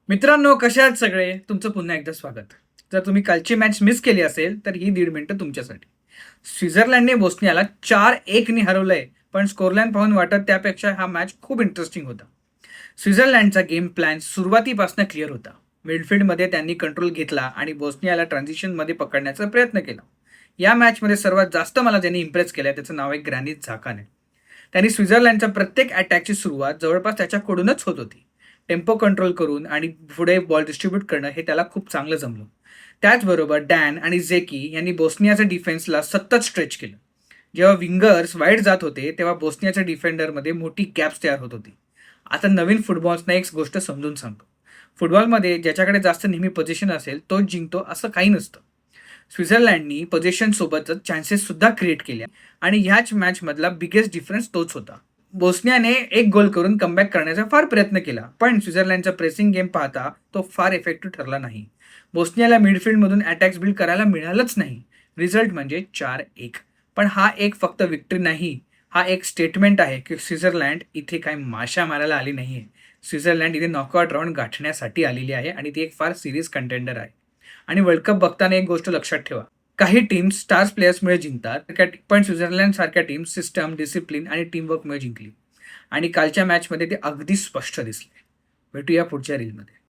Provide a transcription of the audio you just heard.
मित्रांनो, कशा आहात सगळे? तुमचं पुन्हा एकदा स्वागत. जर तुम्ही कालची मॅच मिस केली असेल, तर ही 1.5 मिनिटं तुमच्यासाठी. स्वित्झर्लंडने बोस्नियाला 4-1 ने हरवलंय, पण स्कोरलाईन पाहून वाटत त्यापेक्षा हा मॅच खूप इंटरेस्टिंग होता. स्वित्झर्लंडचा गेम प्लॅन सुरुवातीपासून क्लिअर होता. मिडफील्डमध्ये त्यांनी कंट्रोल घेतला आणि बोस्नियाला ट्रान्झिशनमध्ये पकडण्याचा प्रयत्न केला. या मॅचमध्ये सर्वात जास्त मला ज्यांनी इम्प्रेस केलं त्याचं नाव आहे ग्रॅनिट झाकाने. त्यांनी स्वित्झर्लंडच्या प्रत्येक अटॅकची सुरुवात जवळपास त्याच्याकडूनच होत होती. टेम्पो कंट्रोल करून आणि पुढे बॉल डिस्ट्रीब्यूट करणं हे त्याला खूप चांगलं जमलं. त्याचबरोबर डॅन आणि झेकी यांनी बोस्नियाच्या डिफेन्सला सतत स्ट्रेच केलं. जेव्हा विंगर्स वाईड जात होते तेव्हा बोस्नियाच्या डिफेंडरमध्ये मोठी गॅप्स तयार होत होती. आता नवीन फुटबॉल्सना एक गोष्ट समजून सांगतो. फुटबॉलमध्ये ज्याच्याकडे जास्त नेहमी पोझिशन असेल तोच जिंकतो असं काही नसतं. स्वित्झर्लंडनी पोझिशन सोबतच चान्सेस सुद्धा क्रिएट केल्या आणि ह्याच मॅच मधला बिगेस्ट डिफरन्स तोच होता. बोस्नियाने एक गोल करून कमबॅक करण्याचा फार प्रयत्न केला, पण स्वित्झर्लंडचा प्रेसिंग गेम पाहता तो फार इफेक्टिव्ह ठरला नाही. बोस्नियाला मिडफील्डमधून अटॅक्स बिल्ड करायला मिळालंच नाही. रिझल्ट म्हणजे 4-1. पण हा एक फक्त विक्ट्री नाही, हा एक स्टेटमेंट आहे की स्वित्झर्लंड इथे काही माशा मारायला आली नाहीये. स्वित्झर्लंड इथे नॉकआउट राऊंड गाठण्यासाठी आलेली आहे आणि ती एक फार सिरियस कंटेंडर आहे. आणि वर्ल्ड कप बघताना एक गोष्ट लक्षात ठेवा. काही टीम्स स्टार्स प्लेयर्समुळे जिंकतात, पण स्वित्झर्लंड सारख्या टीम सिस्टम, डिसिप्लिन आणि टीमवर्कमुळे जिंकली. आणि कालच्या मॅचमध्ये ते अगदी स्पष्ट दिसले. भेटूया पुढच्या रीलमध्ये.